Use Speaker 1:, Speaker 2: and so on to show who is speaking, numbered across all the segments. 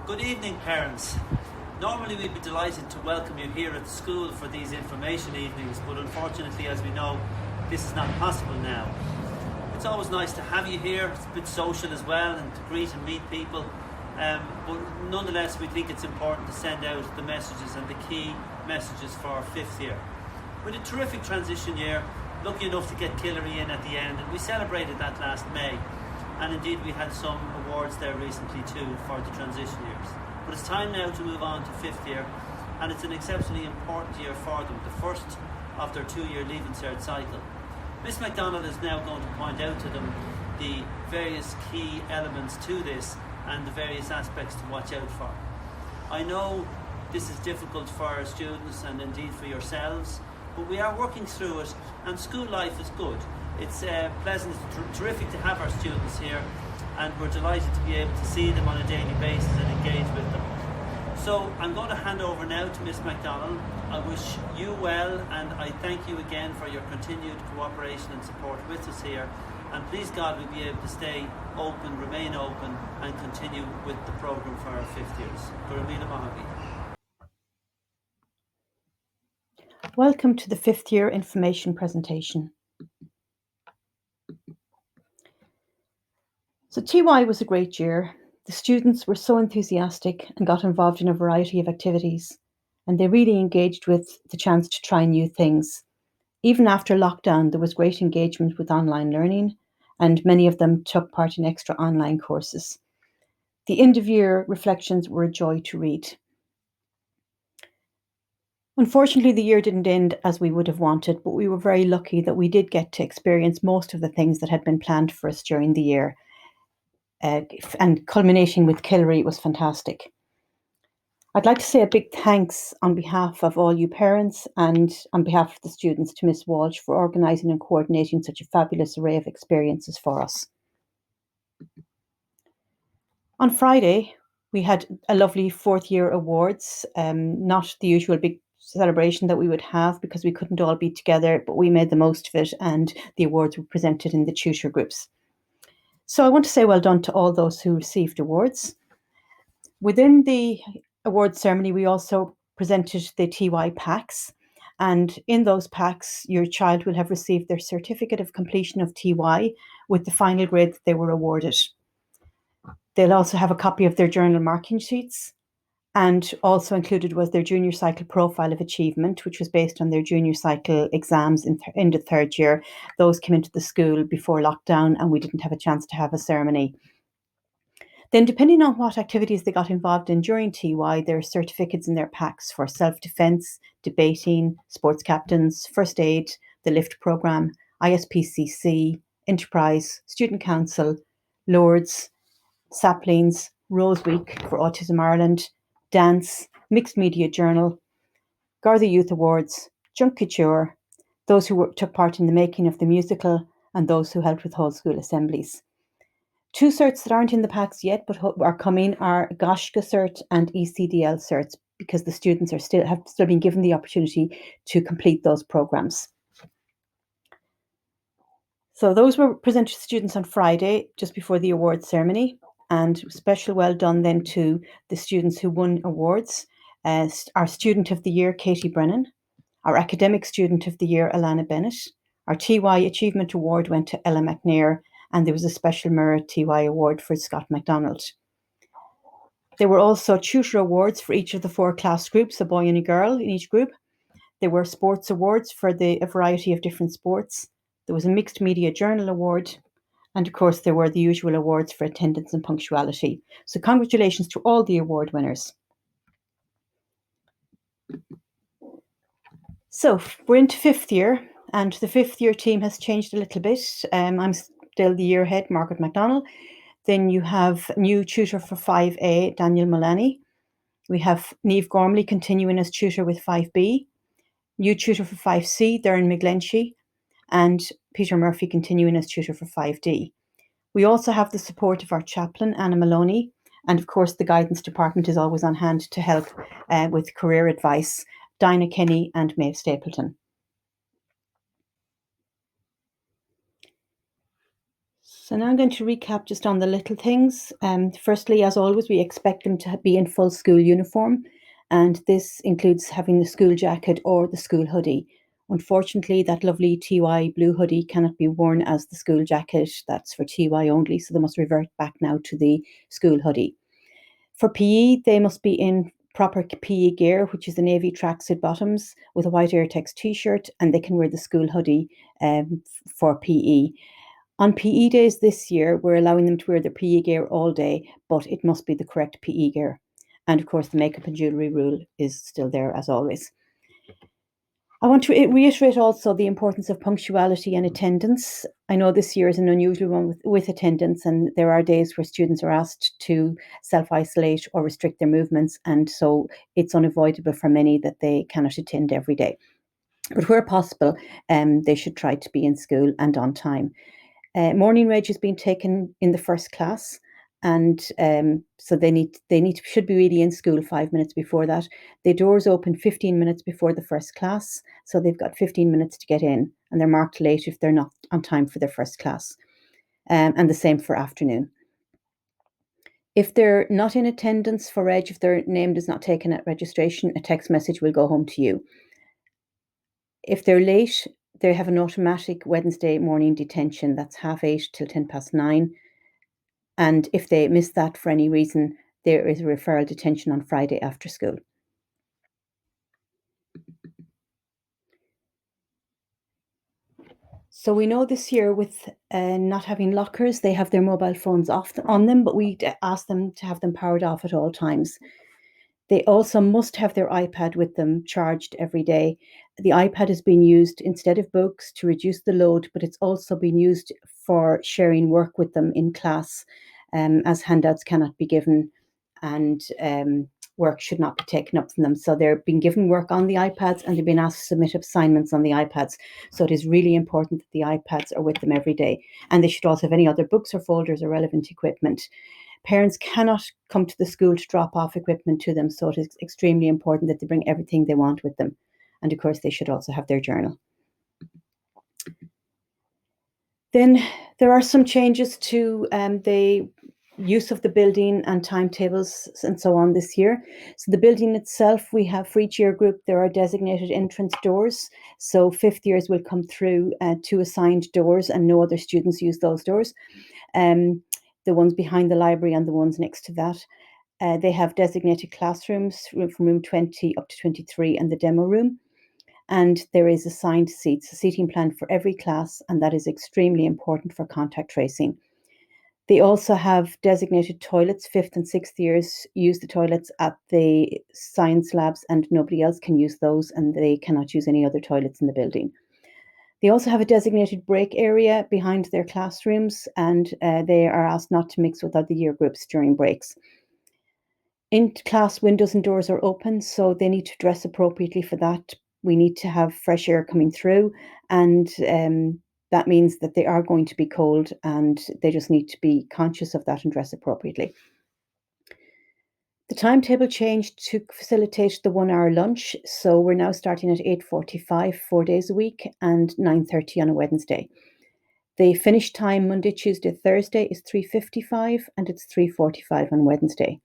Speaker 1: Good evening, parents. Normally we'd be delighted to welcome you here at school for these information evenings, but unfortunately, as we know, this is not possible now. It's always nice to have you here. It's a bit social as well, and to greet and meet people. But nonetheless, we think it's important to send out the messages and the key messages for our fifth year. We had a terrific transition year, lucky enough to get Killery in at the end, and we celebrated that last May. And indeed we had some awards there recently too for the transition years. But it's time now to move on to fifth year, and it's an exceptionally important year for them, the first of their 2-year Leaving Cert cycle. Miss MacDonald is now going to point out to them the various key elements to this and the various aspects to watch out for. I know this is difficult for our students and indeed for yourselves, but we are working through it, and school life is good. It's pleasant, terrific to have our students here, and we're delighted to be able to see them on a daily basis and engage with them. So I'm going to hand over now to Miss MacDonald. I wish you well, and I thank you again for your continued cooperation and support with us here. And please God, we'll be able to stay open, remain open, and continue with the programme for our fifth years. Guramila Mahavi.
Speaker 2: Welcome to the fifth year information presentation. So TY was a great year. The students were so enthusiastic and got involved in a variety of activities, and they really engaged with the chance to try new things. Even after lockdown, there was great engagement with online learning, and many of them took part in extra online courses. The end of year reflections were a joy to read. Unfortunately, the year didn't end as we would have wanted, but we were very lucky that we did get to experience most of the things that had been planned for us during the year. And culminating with Killery was fantastic. I'd like to say a big thanks on behalf of all you parents and on behalf of the students to Miss Walsh for organising and coordinating such a fabulous array of experiences for us. On Friday, we had a lovely fourth year awards, not the usual big celebration that we would have because we couldn't all be together, but we made the most of it, and the awards were presented in the tutor groups. So I want to say well done to all those who received awards. Within the award ceremony, we also presented the TY packs, and in those packs, your child will have received their certificate of completion of TY with the final grade that they were awarded. They'll also have a copy of their journal marking sheets, and also included was their junior cycle profile of achievement, which was based on their junior cycle exams in the third year. Those came into the school before lockdown, and we didn't have a chance to have a ceremony. Then, depending on what activities they got involved in during TY, there are certificates in their packs for self-defence, debating, sports captains, first aid, the LIFT programme, ISPCC, Enterprise, Student Council, Lourdes, Saplings, Rose Week for Autism Ireland, Dance, Mixed Media Journal, Garda Youth Awards, Junk Couture, those who took part in the making of the musical, and those who helped with whole school assemblies. 2 certs that aren't in the packs yet but are coming are GOSHGA cert and ECDL certs, because the students have still been given the opportunity to complete those programs. So those were presented to students on Friday, just before the awards ceremony, and special well done then to the students who won awards. Our Student of the Year, Katie Brennan, our Academic Student of the Year, Alana Bennett, our TY Achievement Award went to Ella McNair, and there was a special Merit TY Award for Scott MacDonald. There were also tutor awards for each of the 4 class groups, a boy and a girl in each group. There were sports awards for a variety of different sports. There was a Mixed Media Journal Award. And of course, there were the usual awards for attendance and punctuality. So congratulations to all the award winners. So we're into fifth year, and the fifth year team has changed a little bit. I'm still the year head, Margaret MacDonald. Then you have new tutor for 5A, Daniel Mullaney. We have Niamh Gormley continuing as tutor with 5B. New tutor for 5C, Darren McGlenchie, and Peter Murphy continuing as tutor for 5D. We also have the support of our chaplain, Anna Maloney, and of course the guidance department is always on hand to help with career advice, Dinah Kenny and Maeve Stapleton. So now I'm going to recap just on the little things. Firstly, as always, we expect them to be in full school uniform, and this includes having the school jacket or the school hoodie. Unfortunately, that lovely TY blue hoodie cannot be worn as the school jacket. That's for TY only, so they must revert back now to the school hoodie. For PE, they must be in proper PE gear, which is the navy tracksuit bottoms with a white Airtex t-shirt, and they can wear the school hoodie for PE. On PE days this year, we're allowing them to wear their PE gear all day, but it must be the correct PE gear. And of course, the makeup and jewellery rule is still there as always. I want to reiterate also the importance of punctuality and attendance. I know this year is an unusual one with attendance, and there are days where students are asked to self-isolate or restrict their movements, and so it's unavoidable for many that they cannot attend every day. But where possible, they should try to be in school and on time. Morning reg is being taken in the first class, and so they should be really in school 5 minutes before that. The doors open 15 minutes before the first class, so they've got 15 minutes to get in, and they're marked late if they're not on time for their first class. And the same for afternoon. If they're not in attendance for reg, if their name is not taken at registration, a text message will go home to you. If they're late, they have an automatic Wednesday morning detention. That's 8:30 till 9:10. And if they miss that for any reason, there is a referral detention on Friday after school. So we know this year with not having lockers, they have their mobile phones on them, but we ask them to have them powered off at all times. They also must have their iPad with them charged every day. The iPad is being used instead of books to reduce the load, but it's also being used for sharing work with them in class, as handouts cannot be given and work should not be taken up from them. So they're being given work on the iPads and they've been asked to submit assignments on the iPads. So it is really important that the iPads are with them every day. And they should also have any other books or folders or relevant equipment. Parents cannot come to the school to drop off equipment to them, so it is extremely important that they bring everything they want with them. And of course, they should also have their journal. Then there are some changes to the use of the building and timetables and so on this year. So the building itself, we have for each year group, there are designated entrance doors. So fifth years will come through 2 assigned doors and no other students use those doors. The ones behind the library and the ones next to that. They have designated classrooms from room 20 up to 23 and the demo room. And there is assigned seats, a seating plan for every class, and that is extremely important for contact tracing. They also have designated toilets. Fifth and sixth years use the toilets at the science labs and nobody else can use those, and they cannot use any other toilets in the building. They also have a designated break area behind their classrooms, and they are asked not to mix with other year groups during breaks. In class, windows and doors are open, so they need to dress appropriately for that. We need to have fresh air coming through, and that means that they are going to be cold, and they just need to be conscious of that and dress appropriately. The timetable changed to facilitate the 1 hour lunch, so we're now starting at 8:45, 4 days a week, and 9:30 on a Wednesday. The finish time Monday, Tuesday, Thursday is 3:55, and it's 3:45 on Wednesday.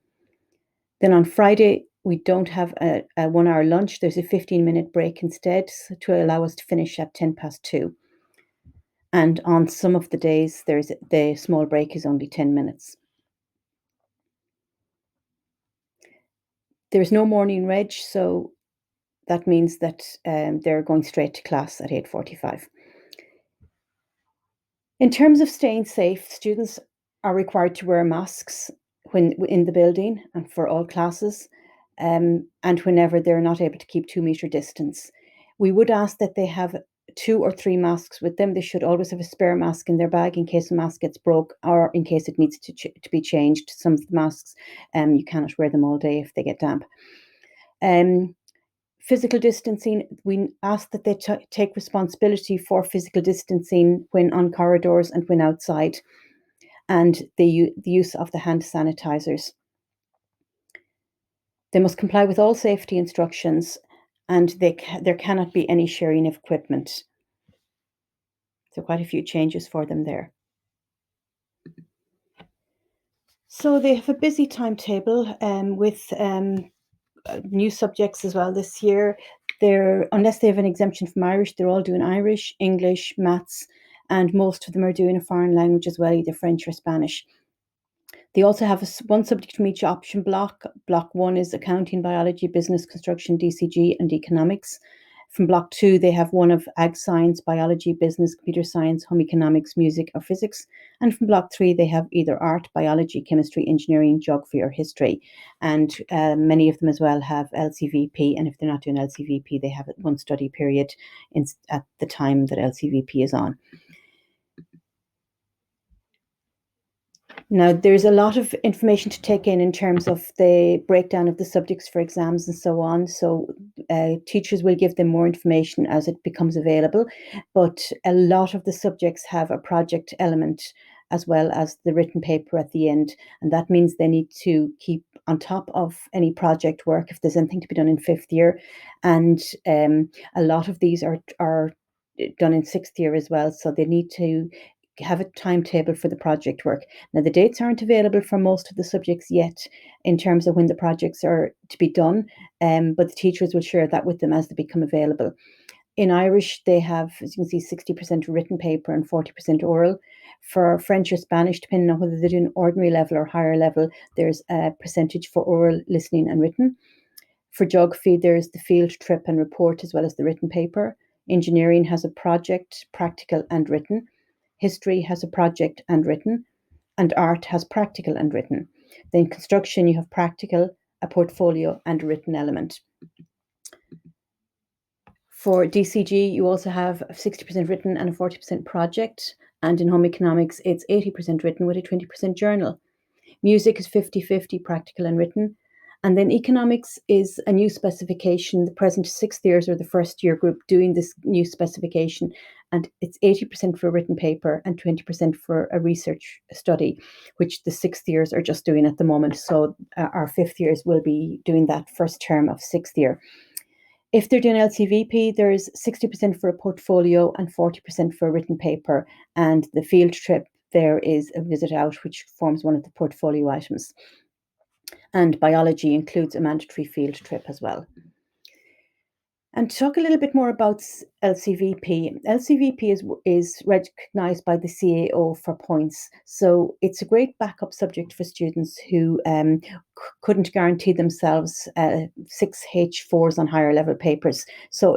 Speaker 2: Then on Friday, we don't have a 1 hour lunch. There's a 15-minute break instead to allow us to finish at 2:10. And on some of the days, the small break is only 10 minutes. There's no morning reg, so that means that they're going straight to class at 8:45. In terms of staying safe, students are required to wear masks when in the building and for all classes, and whenever they're not able to keep 2 meter distance. We would ask that they have 2 or 3 masks with them. They should always have a spare mask in their bag in case a mask gets broke or in case it needs to be changed. Some of the masks, you cannot wear them all day if they get damp. Physical distancing, we ask that they take responsibility for physical distancing when on corridors and when outside, and the use of the hand sanitizers. They must comply with all safety instructions, and there cannot be any sharing of equipment. So quite a few changes for them there. So they have a busy timetable with new subjects as well this year. Unless they have an exemption from Irish, they're all doing Irish, English, maths, and most of them are doing a foreign language as well, either French or Spanish. They also have one subject from each option block. Block 1 is accounting, biology, business, construction, DCG, and economics. From block 2, they have one of ag science, biology, business, computer science, home economics, music, or physics. And from block 3, they have either art, biology, chemistry, engineering, geography, or history. And many of them as well have LCVP. And if they're not doing LCVP, they have one study period at the time that LCVP is on. Now, there's a lot of information to take in terms of the breakdown of the subjects for exams and so on. So teachers will give them more information as it becomes available. But a lot of the subjects have a project element as well as the written paper at the end. And that means they need to keep on top of any project work if there's anything to be done in fifth year. And a lot of these are done in sixth year as well. So they need to have a timetable for the project work. Now, the dates aren't available for most of the subjects yet in terms of when the projects are to be done, but the teachers will share that with them as they become available. In Irish, they have, as you can see, 60% written paper and 40% oral. For French or Spanish, depending on whether they're doing ordinary level or higher level, there's a percentage for oral, listening, and written. For geography, there's the field trip and report as well as the written paper. Engineering has a project, practical, and written. History has a project and written, and art has practical and written. Then construction, you have practical, a portfolio, and a written element. For DCG, you also have 60% written and a 40% project. And in home economics, it's 80% written with a 20% journal. Music is 50-50 practical and written. And then economics is a new specification. The present sixth years are the first year group doing this new specification. And it's 80% for a written paper and 20% for a research study, which the sixth years are just doing at the moment. So our fifth years will be doing that first term of sixth year. If they're doing LCVP, there's 60% for a portfolio and 40% for a written paper. And the field trip, there is a visit out, which forms one of the portfolio items. And biology includes a mandatory field trip as well. And to talk a little bit more about LCVP. LCVP is recognised by the CAO for points. So it's a great backup subject for students who couldn't guarantee themselves 6 H4s on higher level papers. So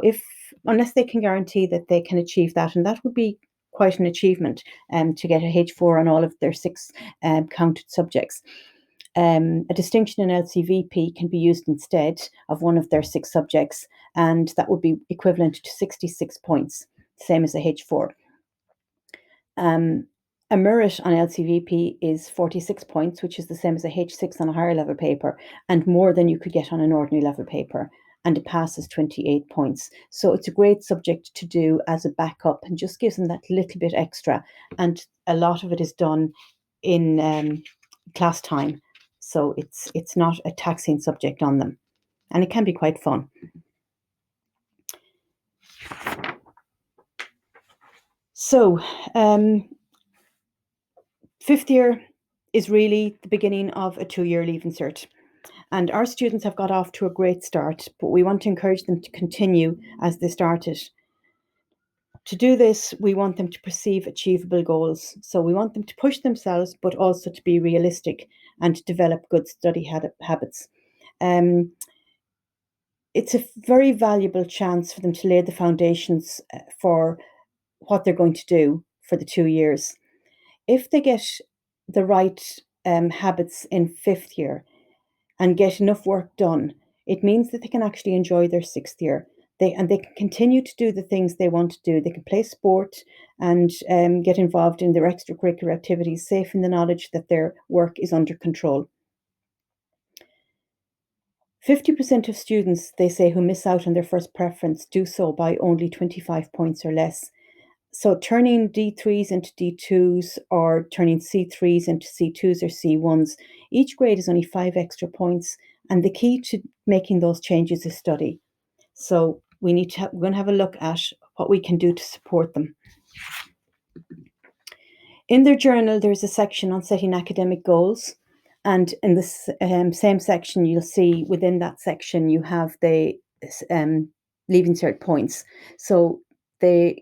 Speaker 2: unless they can guarantee that they can achieve that, and that would be quite an achievement to get a H4 on all of their 6 counted subjects. A distinction in LCVP can be used instead of one of their 6 subjects, and that would be equivalent to 66 points, same as a H4. A merit on LCVP is 46 points, which is the same as a H6 on a higher level paper, and more than you could get on an ordinary level paper. And a pass is 28 points. So it's a great subject to do as a backup and just gives them that little bit extra. And a lot of it is done in class time. So it's not a taxing subject on them. And it can be quite fun. So fifth year is really the beginning of a 2-year Leaving Cert. And our students have got off to a great start, but we want to encourage them to continue as they started. To do this, we want them to perceive achievable goals. So we want them to push themselves, but also to be realistic and to develop good study habits. It's a very valuable chance for them to lay the foundations for what they're going to do for the 2 years. If they get the right habits in fifth year and get enough work done, it means that they can actually enjoy their sixth year. They can continue to do the things they want to do. They can play sport and get involved in their extracurricular activities, safe in the knowledge that their work is under control. 50% of students, they say, who miss out on their first preference do so by only 25 points or less. So turning D3s into D2s or turning C3s into C2s or C1s, each grade is only 5 extra points. And the key to making those changes is study. So we're going to have a look at what we can do to support them. In their journal, there's a section on setting academic goals. And in this same section, you'll see within that section, you have the Leaving Cert points. So the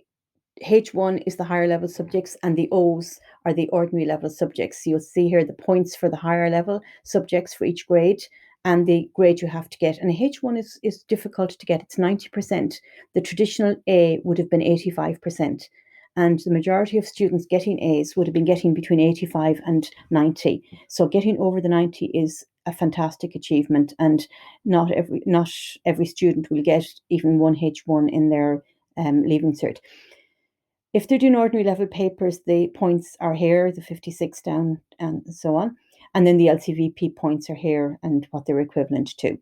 Speaker 2: H1 is the higher level subjects and the O's are the ordinary level subjects. So you'll see here the points for the higher level subjects for each grade and the grade you have to get. And a H1 is difficult to get. It's 90%. The traditional A would have been 85%. And the majority of students getting A's would have been getting between 85 and 90. So getting over the 90 is a fantastic achievement, and not every student will get even one H1 in their Leaving Cert. If they're doing ordinary level papers, the points are here, the 56 down and so on. And then the LCVP points are here and what they're equivalent to.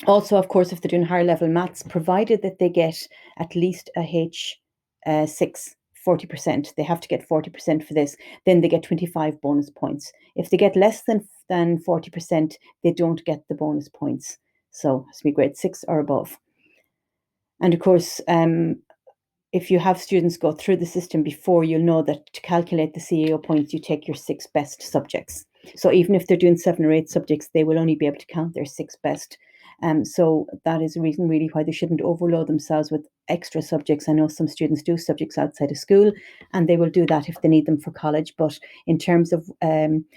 Speaker 2: Also, of course, if they're doing higher level maths, provided that they get at least a H6, 40%, they have to get 40% for this, then they get 25 bonus points. If they get less than 40%, they don't get the bonus points. So it has to be grade 6 or above. And of course, if you have students go through the system before, you'll know that to calculate the CAO points, you take your 6 best subjects. So even if they're doing 7 or 8 subjects, they will only be able to count their 6 best. So that is a reason really why they shouldn't overload themselves with extra subjects. I know some students do subjects outside of school and they will do that if they need them for college. But in terms of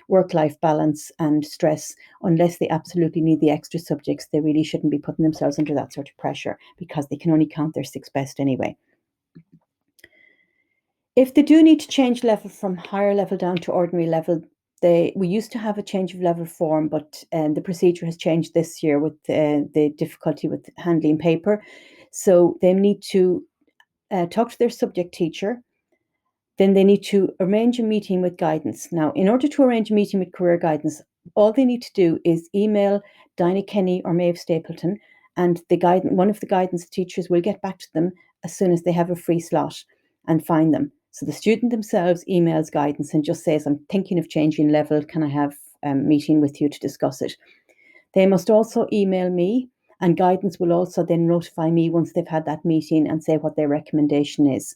Speaker 2: work-life balance and stress, unless they absolutely need the extra subjects, they really shouldn't be putting themselves under that sort of pressure because they can only count their 6 best anyway. If they do need to change level from higher level down to ordinary level, we used to have a change of level form, but the procedure has changed this year with the difficulty with handling paper. So they need to talk to their subject teacher. Then they need to arrange a meeting with guidance. Now, in order to arrange a meeting with career guidance, all they need to do is email Dinah Kenny or Maeve Stapleton, and one of the guidance teachers will get back to them as soon as they have a free slot and find them. So the student themselves emails guidance and just says, I'm thinking of changing level. Can I have a meeting with you to discuss it? They must also email me, and guidance will also then notify me once they've had that meeting and say what their recommendation is.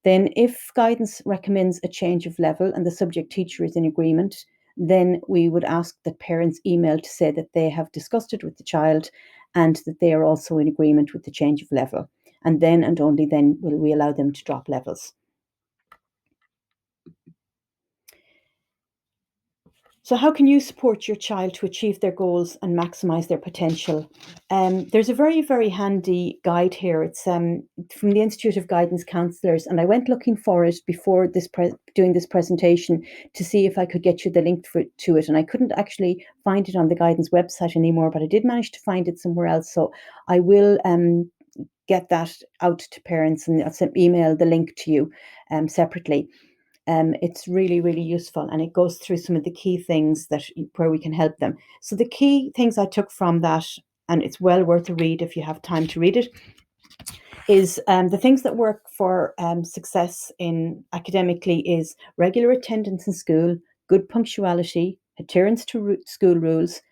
Speaker 2: Then if guidance recommends a change of level and the subject teacher is in agreement, then we would ask that parents email to say that they have discussed it with the child and that they are also in agreement with the change of level. And then and only then will we allow them to drop levels. So how can you support your child to achieve their goals and maximise their potential? There's a very, very handy guide here. It's from the Institute of Guidance Counsellors, and I went looking for it before doing this presentation to see if I could get you the link to it, and I couldn't actually find it on the guidance website anymore, but I did manage to find it somewhere else. So I will get that out to parents and I'll email the link to you separately. It's really, really useful, and it goes through some of the key things where we can help them. So the key things I took from that, and it's well worth a read if you have time to read it, is the things that work for success in academically is regular attendance in school, good punctuality, adherence to school rules,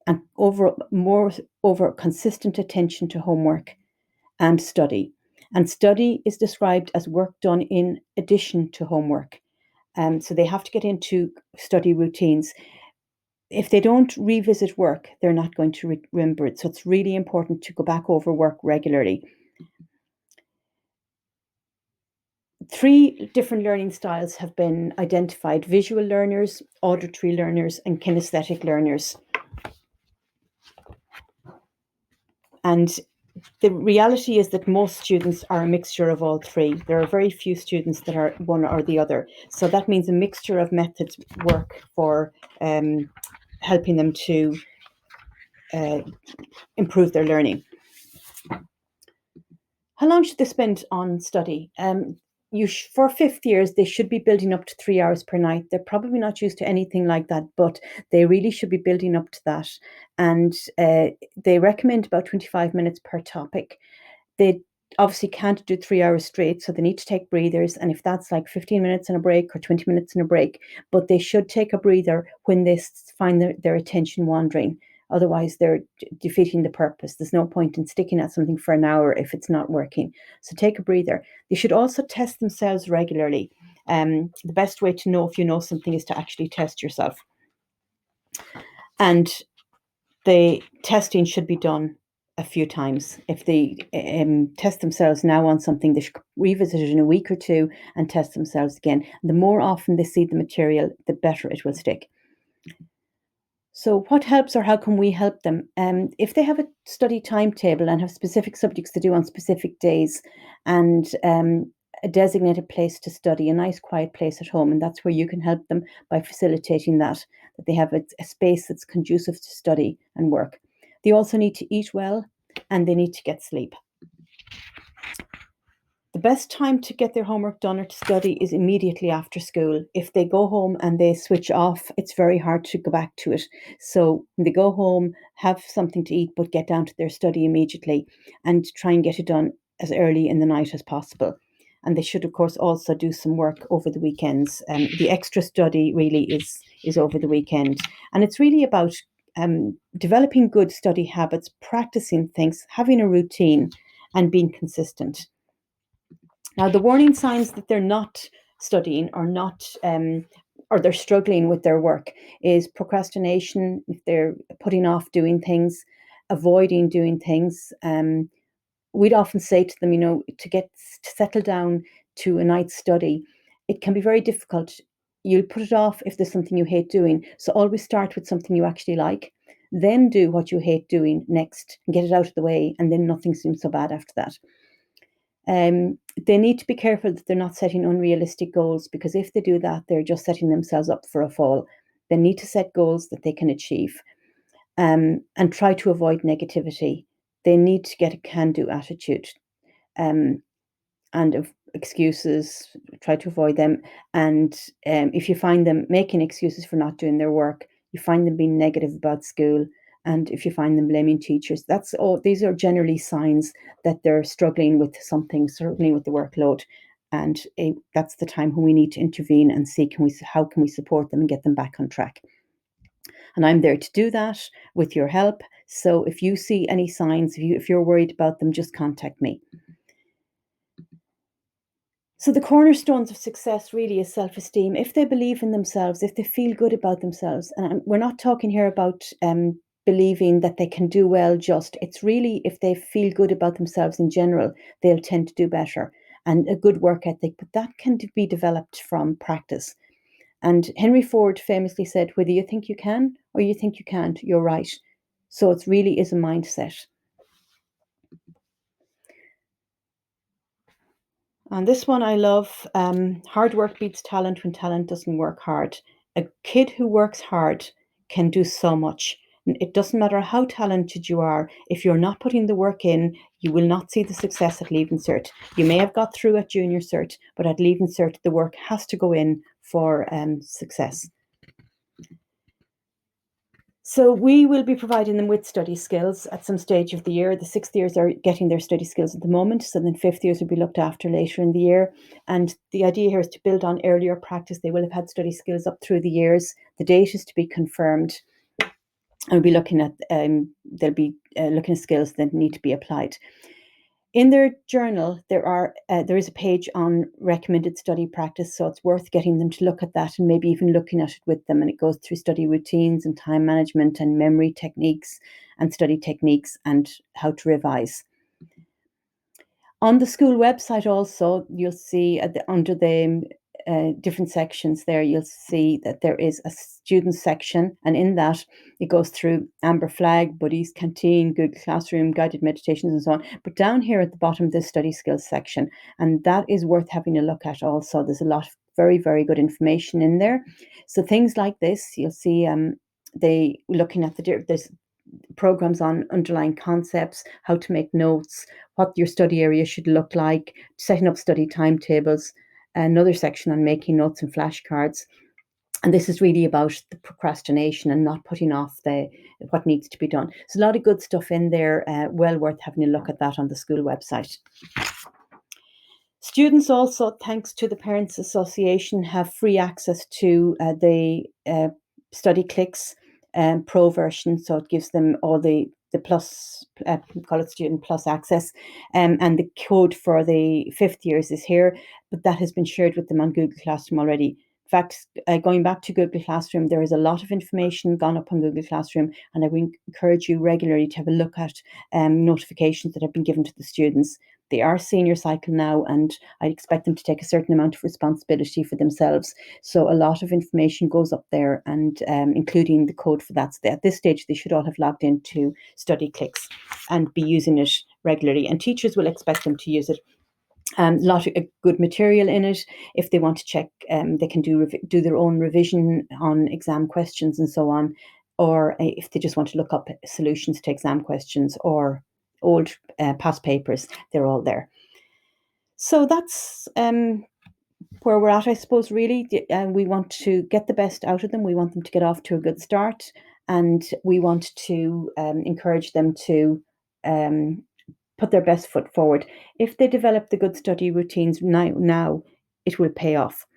Speaker 2: and over consistent attention to homework and study. And study is described as work done in addition to homework. So they have to get into study routines. If they don't revisit work, they're not going to remember it. So it's really important to go back over work regularly. 3 different learning styles have been identified: visual learners, auditory learners, and kinesthetic learners. And the reality is that most students are a mixture of all 3. There are very few students that are one or the other. So that means a mixture of methods work for helping them to improve their learning. How long should they spend on study? For 5th years, they should be building up to 3 hours per night. They're probably not used to anything like that, but they really should be building up to that. And they recommend about 25 minutes per topic. They obviously can't do 3 hours straight, so they need to take breathers. And if that's like 15 minutes and a break or 20 minutes and a break, but they should take a breather when they find their attention wandering. Otherwise, they're defeating the purpose. There's no point in sticking at something for an hour if it's not working. So take a breather. They should also test themselves regularly. The best way to know if you know something is to actually test yourself. And the testing should be done a few times. If they test themselves now on something, they should revisit it in a week or two and test themselves again. The more often they see the material, the better it will stick. So what helps, or how can we help them? If they have a study timetable and have specific subjects to do on specific days, and a designated place to study, a nice quiet place at home, and that's where you can help them by facilitating that they have a space that's conducive to study and work. They also need to eat well, and they need to get sleep. The best time to get their homework done or to study is immediately after school. If they go home and they switch off, it's very hard to go back to it. So when they go home, have something to eat, but get down to their study immediately and try and get it done as early in the night as possible. And they should, of course, also do some work over the weekends. The extra study really is over the weekend. And it's really about developing good study habits, practicing things, having a routine, and being consistent. Now, the warning signs that they're not studying or not, or they're struggling with their work is procrastination, if they're putting off doing things, avoiding doing things. We'd often say to them, to settle down to a night's study, it can be very difficult. You'll put it off if there's something you hate doing. So always start with something you actually like, then do what you hate doing next and get it out of the way, and then nothing seems so bad after that. They need to be careful that they're not setting unrealistic goals, because if they do that, they're just setting themselves up for a fall. They need to set goals that they can achieve, and try to avoid negativity. They need to get a can-do attitude, and of excuses, try to avoid them. And if you find them making excuses for not doing their work, you find them being negative about school, and if you find them blaming teachers, that's all. These are generally signs that they're struggling with something, struggling with the workload, and that's the time when we need to intervene and see how can we support them and get them back on track. And I'm there to do that with your help. So if you see any signs, if you're worried about them, just contact me. So the cornerstones of success really is self-esteem. If they believe in themselves, if they feel good about themselves, and we're not talking here about believing that they can do well, it's really if they feel good about themselves in general, they'll tend to do better. And a good work ethic, but that can be developed from practice. And Henry Ford famously said, whether you think you can or you think you can't, you're right. So it really is a mindset. And this one I love. Hard work beats talent when talent doesn't work hard. A kid who works hard can do so much. It doesn't matter how talented you are. If you're not putting the work in, you will not see the success at Leaving Cert. You may have got through at Junior Cert, but at Leaving Cert, the work has to go in for success. So we will be providing them with study skills at some stage of the year. The sixth years are getting their study skills at the moment, so then fifth years will be looked after later in the year. And the idea here is to build on earlier practice. They will have had study skills up through the years. The date is to be confirmed. And we'll be looking at, they'll be looking at skills that need to be applied. In their journal, there is a page on recommended study practice, so it's worth getting them to look at that and maybe even looking at it with them. And it goes through study routines and time management and memory techniques and study techniques and how to revise. On the school website also, you'll see under the different sections there, you'll see that there is a student section, and in that it goes through Amber Flag, Buddies, Canteen, Google Classroom, guided meditations and so on. But down here at the bottom, this study skills section, and that is worth having a look at also. There's a lot of very, very good information in there. So things like this, you'll see they looking at there's programs on underlying concepts, how to make notes, what your study area should look like, setting up study timetables, another section on making notes and flashcards. And this is really about the procrastination and not putting off what needs to be done. There's a lot of good stuff in there, well worth having a look at that on the school website. Students also, thanks to the Parents Association, have free access to the Study Clicks Pro version. So it gives them all the plus, call it Student Plus access. And the code for the fifth years is here, but that has been shared with them on Google Classroom already. fact, going back to Google Classroom, there is a lot of information gone up on Google Classroom, and I would encourage you regularly to have a look at notifications that have been given to the students. They are senior cycle now, and I expect them to take a certain amount of responsibility for themselves. So a lot of information goes up there, and including the code for that. So at this stage, they should all have logged into StudyClicks and be using it regularly. And teachers will expect them to use it. A lot of good material in it. If they want to check, they can do their own revision on exam questions and so on. Or if they just want to look up solutions to exam questions or old past papers, they're all there. So that's where we're at, I suppose, really. We want to get the best out of them. We want them to get off to a good start. And we want to encourage them to put their best foot forward. If they develop the good study routines now, it will pay off.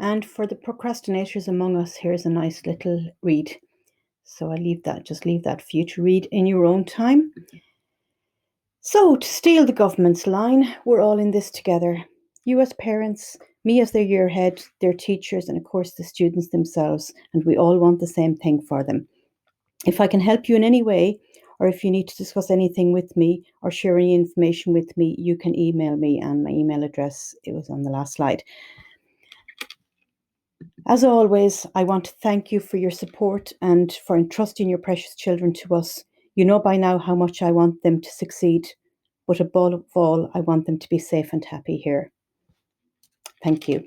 Speaker 2: And for the procrastinators among us, here's a nice little read. So I leave that for you to read in your own time. So, to steal the government's line, we're all in this together. You as parents, me as their year head, their teachers, and of course the students themselves, and we all want the same thing for them. If I can help you in any way, or if you need to discuss anything with me or share any information with me, you can email me, and my email address, it was on the last slide. As always, I want to thank you for your support and for entrusting your precious children to us. You know by now how much I want them to succeed, but above all, I want them to be safe and happy here. Thank you.